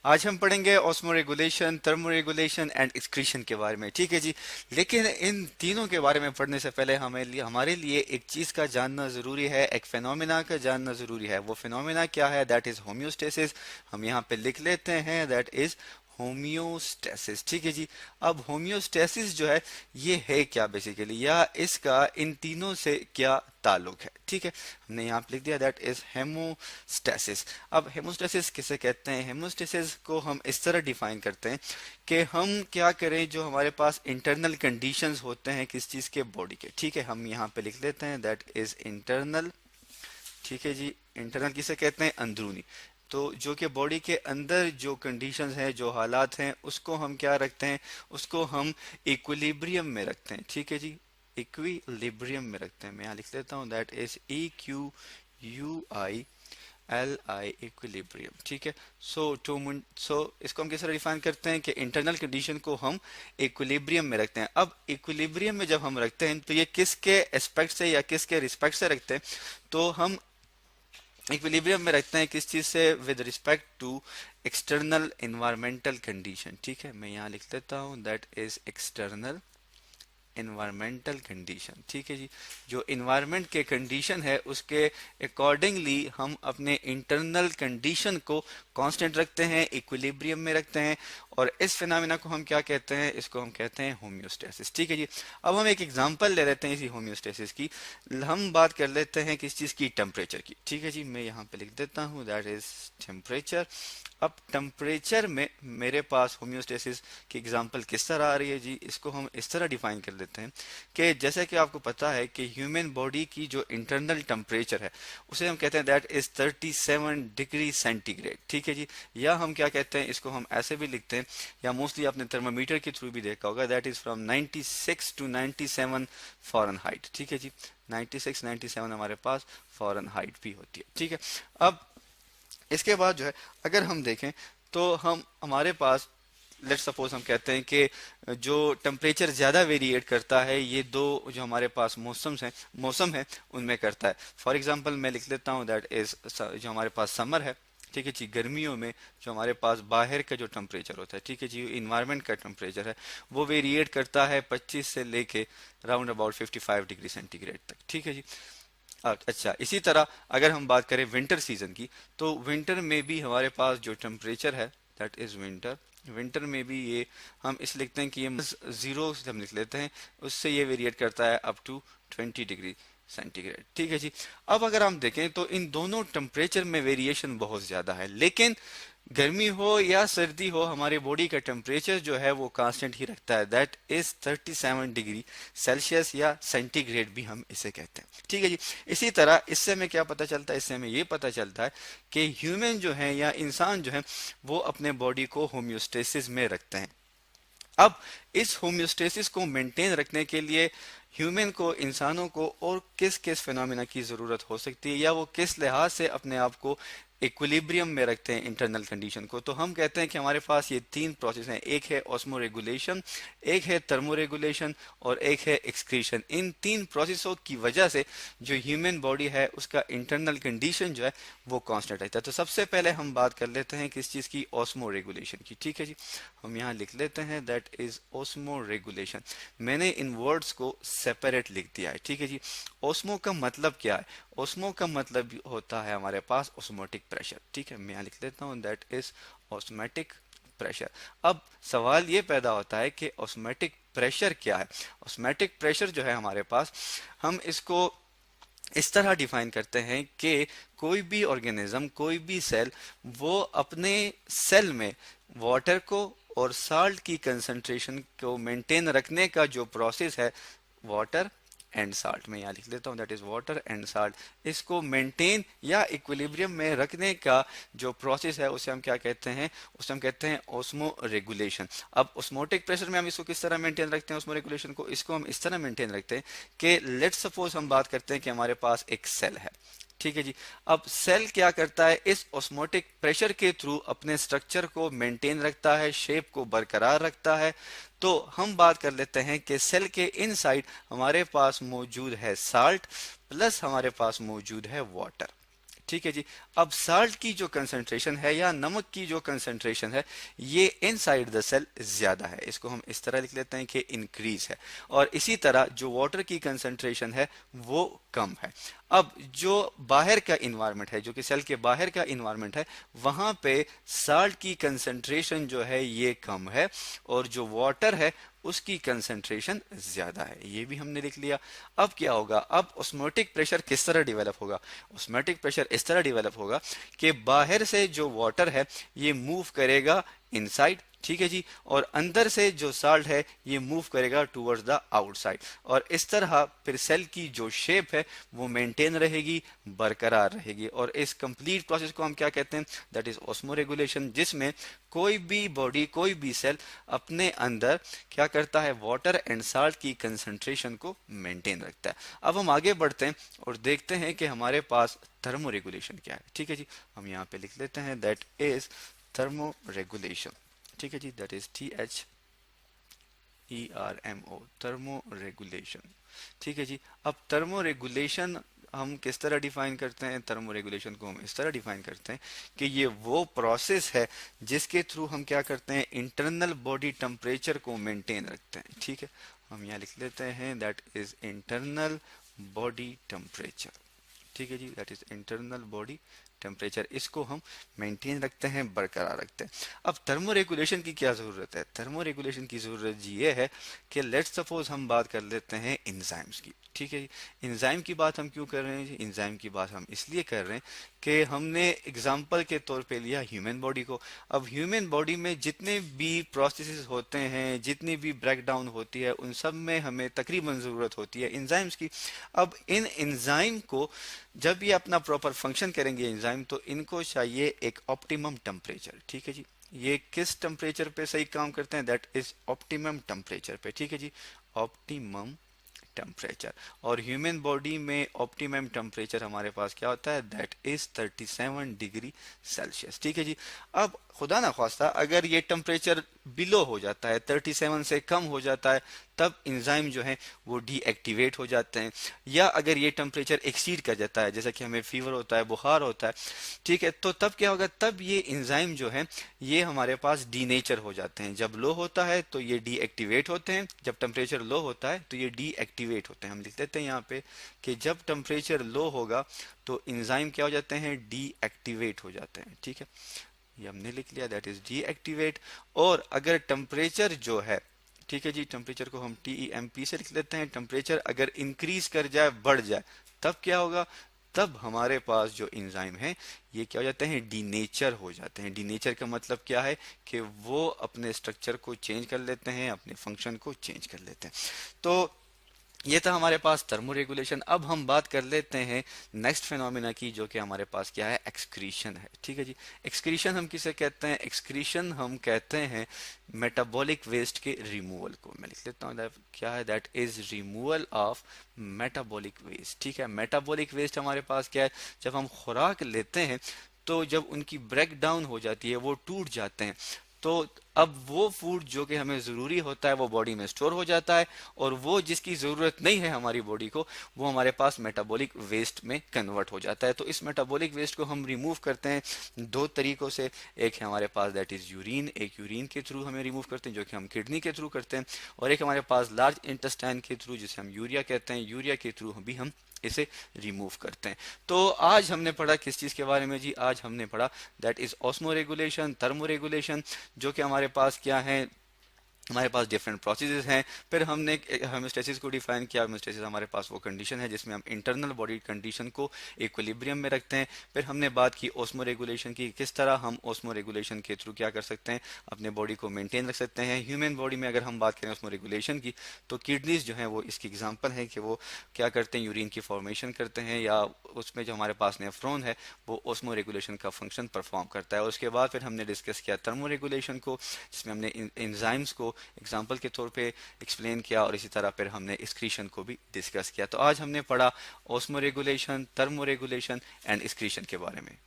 आज हम पढ़ेंगे osmo regulation, thermo regulation and excretion के बारे में। ठीक है जी। लेकिन इन तीनों के बारे में पढ़ने से पहले हमारे लिए एक चीज़ का जानना ज़रूरी है, एक फिनोमेना का जानना ज़रूरी है। वो फिनोमेना क्या है? That is homeostasis. हम यहाँ पे लिख लेते हैं दैट इज़ होम्योस्टेसिस। ठीक है जी। अब होम्योस्टेसिस जो है ये है क्या बेसिकली, या इसका इन तीनों से क्या ताल्लुक है? ठीक है, हमने यहाँ पे लिख दिया दैट इज हेमोस्टेसिस। अब हेमोस्टेसिस किसे कहते हैं? हेमोस्टेसिस को हम इस तरह डिफाइन करते हैं कि हम क्या करें, जो हमारे पास इंटरनल कंडीशंस होते हैं किस चीज़ के, बॉडी के। ठीक है, हम यहाँ पे लिख लेते हैं दैट इज इंटरनल। ठीक है जी। इंटरनल किसे कहते हैं? अंदरूनी। तो जो कि बॉडी के अंदर जो कंडीशंस हैं, जो हालात हैं, उसको हम क्या रखते हैं? उसको हम इक्विलिब्रियम में रखते हैं। ठीक है जी, इक्विलिब्रियम में रखते हैं। मैं यहाँ लिख लेता हूँ दैट इज EQUILI, इक्विलिब्रियम। ठीक है। सो इसको हम किस तरह डिफाइन करते हैं कि इंटरनल कंडीशन को हम इक्विलिब्रियम में रखते हैं। अब इक्विलिब्रियम में जब हम रखते हैं तो ये किसके एस्पेक्ट से या किसके रिस्पेक्ट से रखते हैं? तो हम इक्विलिब्रियम में रखते हैं किस चीज से? With respect to external environmental condition. ठीक है, मैं यहाँ लिख देता हूँ that is external environmental condition. ठीक है जी। जो इन्वायरमेंट के कंडीशन है उसके अकॉर्डिंगली हम अपने इंटरनल कंडीशन को कांस्टेंट रखते हैं, इक्विलिब्रियम में रखते हैं। और इस फिनोमेना को हम क्या कहते हैं? इसको हम कहते हैं होम्योस्टेसिस। ठीक है जी। अब हम एक एग्जांपल ले लेते हैं इसी होम्योस्टेसिस की। हम बात कर लेते हैं किस चीज की? टेम्परेचर की। ठीक है जी, मैं यहाँ पे लिख देता हूँ दैट इज टेम्परेचर। अब टेम्परेचर में मेरे पास होम्योस्टेसिस की एग्जांपल किस तरह आ रही है जी? इसको हम इस तरह डिफाइन कर लेते हैं कि जैसे कि आपको पता है कि ह्यूमन बॉडी की जो इंटरनल टेम्परेचर है उसे हम कहते हैं दैट इज 37 डिग्री सेंटीग्रेड। ठीक है जी। या हम क्या कहते हैं, इसको हम ऐसे भी लिखते हैं, या मोस्टली आपने थर्मामीटर के थ्रू भी देखा होगा, that is from 96 to 97 Fahrenheit. ठीक है जी। 96 97 हमारे पास फॉरेनहाइट भी होती है। ठीक है। अब इसके बाद जो है अगर हम देखें तो हम हमारे पास लेट्स सपोज हम कहते हैं कि जो टेम्परेचर ज़्यादा वेरिएट करता है ये दो जो हमारे पास मौसम है उनमें करता है। फॉर एग्जांपल मैं लिख लेता हूँ दैट इज जो हमारे पास समर है। ठीक है जी। गर्मियों में जो हमारे पास बाहर का जो टेम्परेचर होता है, ठीक है जी, इन्वायरमेंट का टेम्परेचर है वो वेरिएट करता है 25 से लेके राउंड अबाउट 55 डिग्री सेंटीग्रेड तक। ठीक है जी। अच्छा, इसी तरह अगर हम बात करें विंटर सीजन की, तो विंटर में भी हमारे पास जो टेम्परेचर है दैट इज विंटर। विंटर में भी ये हम इस लिखते हैं कि ये जीरो से हम लिख लेते हैं, उससे ये वेरिएट करता है अप टू 20 डिग्री सेंटीग्रेड। ठीक है जी। अब अगर हम देखें तो इन दोनों टेम्परेचर में वेरिएशन बहुत ज्यादा है, लेकिन गर्मी हो या सर्दी हो हमारे बॉडी का टेम्परेचर जो है वो कांस्टेंट ही रखता है, दैट इज 37 डिग्री सेल्सियस या सेंटीग्रेड भी हम इसे कहते हैं। ठीक है जी। इसी तरह इससे हमें क्या पता चलता है? इससे हमें ये पता चलता है कि ह्यूमन जो है या इंसान जो है वो अपने बॉडी को होम्योस्टेसिस में रखते हैं। अब इस होम्योस्टेसिस को मेंटेन रखने के लिए ह्यूमन को, इंसानों को और किस किस फिनोमिना की जरूरत हो सकती है, या वो किस लिहाज से अपने आप को इक्विलिब्रियम में रखते हैं इंटरनल कंडीशन को? तो हम कहते हैं कि हमारे पास ये तीन प्रोसेस हैं, एक है ऑस्मो रेगुलेशन, एक है थर्मो रेगुलेशन और एक है एक्सक्रीशन। इन तीन प्रोसेसों की वजह से जो ह्यूमन बॉडी है उसका इंटरनल कंडीशन जो है वो कांस्टेंट रहता है। तो सबसे पहले हम बात कर लेते हैं किस चीज़ की? ऑस्मो रेगुलेशन की। ठीक है जी। हम यहाँ लिख लेते हैं दैट इज ऑस्मो रेगुलेशन। मैंने इन वर्ड्स को सेपरेट लिख दिया है। ठीक है जी। ऑस्मो का मतलब क्या है? ऑस्मो का मतलब होता है हमारे पास ऑस्मोटिक प्रेशर। ठीक है, मैं यहाँ लिख लेता हूँ दैट इज ऑस्मेटिक प्रेशर। अब सवाल ये पैदा होता है कि ऑस्मेटिक प्रेशर क्या है? ऑस्मेटिक प्रेशर जो है हमारे पास, हम इसको इस तरह डिफाइन करते हैं कि कोई भी ऑर्गेनिज्म, कोई भी सेल, वो अपने सेल में वाटर को और साल्ट की कंसंट्रेशन को मेंटेन रखने का जो प्रोसेस है, वाटर एंड साल्ट, में यहाँ लिख लेता हूँ that is water and salt, इसको मेंटेन या इक्विलिब्रियम में रखने का जो प्रोसेस है उसे हम क्या कहते हैं? उसे हम कहते हैं ऑस्मो रेगुलेशन। अब ऑस्मोटिक प्रेशर में हम इसको किस तरह मेंटेन रखते हैं? ऑस्मो रेगुलेशन को इसको हम इस तरह मेंटेन रखते हैं कि लेट्स सपोज हम बात करते हैं कि हमारे पास एक सेल है। ठीक है जी। अब सेल क्या करता है? इस ऑस्मोटिक प्रेशर के थ्रू अपने स्ट्रक्चर को मेंटेन रखता है, शेप को बरकरार रखता है। तो हम बात कर लेते हैं कि सेल के इनसाइड हमारे पास मौजूद है साल्ट, प्लस हमारे पास मौजूद है वाटर। ठीक है जी। अब साल्ट की जो कंसंट्रेशन है या नमक की जो कंसंट्रेशन है ये इनसाइड द सेल ज्यादा है, इसको हम इस तरह लिख लेते हैं कि इंक्रीज है। और इसी तरह जो वाटर की कंसंट्रेशन है वो कम है। अब जो बाहर का इन्वायरमेंट है, जो कि सेल के बाहर का इन्वायरमेंट है, वहां पे साल्ट की कंसंट्रेशन जो है ये कम है और जो वाटर है उसकी कंसंट्रेशन ज्यादा है, ये भी हमने लिख लिया। अब क्या होगा, अब ऑस्मोटिक प्रेशर किस तरह डेवलप होगा? ऑस्मोटिक प्रेशर इस तरह डेवलप होगा कि बाहर से जो वाटर है ये मूव करेगा इनसाइड, ठीक है जी, और अंदर से जो साल्ट है ये मूव करेगा टुवर्ड्स द आउटसाइड, और इस तरह फिर सेल की जो शेप है वो मेंटेन रहेगी, बरकरार रहेगी। और इस कंप्लीट प्रोसेस को हम क्या कहते हैं? दैट इज ऑस्मोरेगुलेशन, जिसमें कोई भी बॉडी, कोई भी सेल अपने अंदर क्या करता है, वाटर एंड साल्ट की कंसंट्रेशन को मेंटेन रखता है। अब हम आगे बढ़ते हैं और देखते हैं कि हमारे पास थर्मोरेगुलेशन क्या है। ठीक है जी, हम यहाँ पे लिख लेते हैं दैट इज थर्मोरेगुलेशन। ठीक है जी, दैट इज THERMO, थर्मोरेगुलेशन। ठीक है जी। अब थर्मोरेगुलेशन हम किस तरह डिफाइन करते हैं? थर्मोरेगुलेशन को हम इस तरह डिफाइन करते हैं कि ये वो प्रोसेस है जिसके थ्रू हम क्या करते हैं, इंटरनल बॉडी टेम्परेचर को मेंटेन रखते हैं। ठीक है, हम यहाँ लिख लेते हैं that is internal body temperature. ठीक है जी, that is internal body temperature, इसको हम मेंटेन रखते हैं, बरकरार रखते हैं। अब थर्मोरेगुलेशन की क्या ज़रूरत है? थर्मोरेगुलेशन की ज़रूरत ये है कि लेट्स सपोज हम बात कर लेते हैं इंजाइम्स की। ठीक है जी, इंजाइम की बात हम क्यों कर रहे हैं जी? इंजाइम की बात हम इसलिए कर रहे हैं कि हमने एग्जाम्पल के तौर पे लिया ह्यूमन बॉडी को। अब ह्यूमन बॉडी में जितने भी प्रोसेसेस होते हैं, जितनी भी ब्रेकडाउन होती है, उन सब में हमें तकरीबन ज़रूरत होती है इंजाइम्स की। अब इन इंजाइम को जब ये अपना प्रॉपर फंक्शन करेंगे इंजाइम, तो इनको चाहिए एक ऑप्टिमम टेम्परेचर। ठीक है जी, ये किस टेम्परेचर पे सही काम करते हैं? दैट इज ऑप्टिमम टेम्परेचर पे। ठीक है जी, ऑप्टिमम टेम्परेचर। और ह्यूमन बॉडी में ऑप्टिमम टेम्परेचर हमारे पास क्या होता है? That is 37 degree Celsius. ठीक है जी। अब खुदा ना खास्ता अगर ये टेम्परेचर बिलो हो जाता है, 37 से कम हो जाता है, तब इंजाइम जो है वो डीएक्टिवेट हो जाते हैं। या अगर ये टेम्परेचर एक्सीड कर जाता है, जैसा कि हमें फीवर होता है, बुखार होता है, ठीक है, तो तब क्या होगा? तब ये इंजाइम जो है ये हमारे पास डीनेचर हो जाते हैं। जब लो होता है तो ये डीएक्टिवेट होते हैं, जब टेम्परेचर लो होता है तो ये डीएक्टिवेट होते हैं। हम लिख देते हैं यहाँ पे कि जब टेम्परेचर लो होगा तो इंजाइम क्या हो जाते हैं? डीएक्टिवेट हो जाते हैं। ठीक है, ये हमने लिख लिया, दैट इज डीएक्टिवेट। और अगर टेम्परेचर जो है, ठीक है जी, टेम्परेचर को हम TEMP से लिख लेते हैं, टेम्परेचर अगर इंक्रीज कर जाए, बढ़ जाए, तब क्या होगा? तब हमारे पास जो इंजाइम है ये क्या हो जाते हैं? डीनेचर हो जाते हैं। डीनेचर का मतलब क्या है कि वो अपने स्ट्रक्चर को चेंज कर लेते हैं, अपने फंक्शन को चेंज कर लेते हैं। तो ये था हमारे पास थर्मोरेगुलेशन। अब हम बात कर लेते हैं नेक्स्ट फिनोमिना की, जो कि हमारे पास क्या है? एक्सक्रीशन है। ठीक है जी, एक्सक्रीशन हम किसे कहते हैं? एक्सक्रीशन हम कहते हैं मेटाबॉलिक वेस्ट के रिमूवल को। मैं लिख लेता हूँ क्या है? That is removal of metabolic waste. ठीक है, मेटाबॉलिक वेस्ट हमारे पास क्या है? जब हम खुराक लेते हैं तो जब उनकी ब्रेक डाउन हो जाती है, वो टूट जाते हैं, तो अब वो फूड जो कि हमें ज़रूरी होता है वो बॉडी में स्टोर हो जाता है, और वो जिसकी ज़रूरत नहीं है हमारी बॉडी को, वो हमारे पास मेटाबॉलिक वेस्ट में कन्वर्ट हो जाता है। तो इस मेटाबॉलिक वेस्ट को हम रिमूव करते हैं दो तरीक़ों से। एक है हमारे पास दैट इज़ यूरिन, एक यूरिन के थ्रू हमें रिमूव करते हैं जो कि हम किडनी के थ्रू करते हैं, और एक हमारे पास लार्ज इंटेस्टाइन के थ्रू जिसे हम यूरिया कहते हैं, यूरिया के थ्रू भी हम इसे रिमूव करते हैं। तो आज हमने पढ़ा किस चीज़ के बारे में जी? आज हमने पढ़ा दैट इज ऑस्मोरेगुलेशन, थर्मोरेगुलेशन, जो कि हमारे पास क्या है? हमारे पास डिफरेंट प्रोसेसेस हैं। फिर हमने हेमोस्टेसिस को डिफाइन किया। हेमोस्टेसिस हमारे पास वो कंडीशन है जिसमें हम इंटरनल बॉडी कंडीशन को इक्विलिब्रियम में रखते हैं। फिर हमने बात की ओस्मोरेगुलेशन की, किस तरह हम ओस्मोरेगुलेशन के थ्रू क्या कर सकते हैं? अपने बॉडी को मेंटेन रख सकते हैं। ह्यूमन बॉडी में अगर हम बात करें ओस्मोरेगुलेशन की, तो किडनीज जो हैं वो इसकी एग्जाम्पल है कि वो क्या करते हैं? यूरिन की फॉर्मेशन करते हैं, या उसमें जो हमारे पास नेफ्रॉन है वो ओस्मोरेगुलेशन का फंक्शन परफॉर्म करता है। और उसके बाद फिर हमने डिस्कस किया थर्मोरेगुलेशन को, जिसमें हमने एंजाइम्स को एग्जाम्पल के तौर पे एक्सप्लेन किया, और इसी तरह फिर हमने एक्सक्रीशन को भी डिस्कस किया। तो आज हमने पढ़ा ऑस्मोरेगुलेशन, थर्मोरेगुलेशन एंड एक्सक्रीशन के बारे में।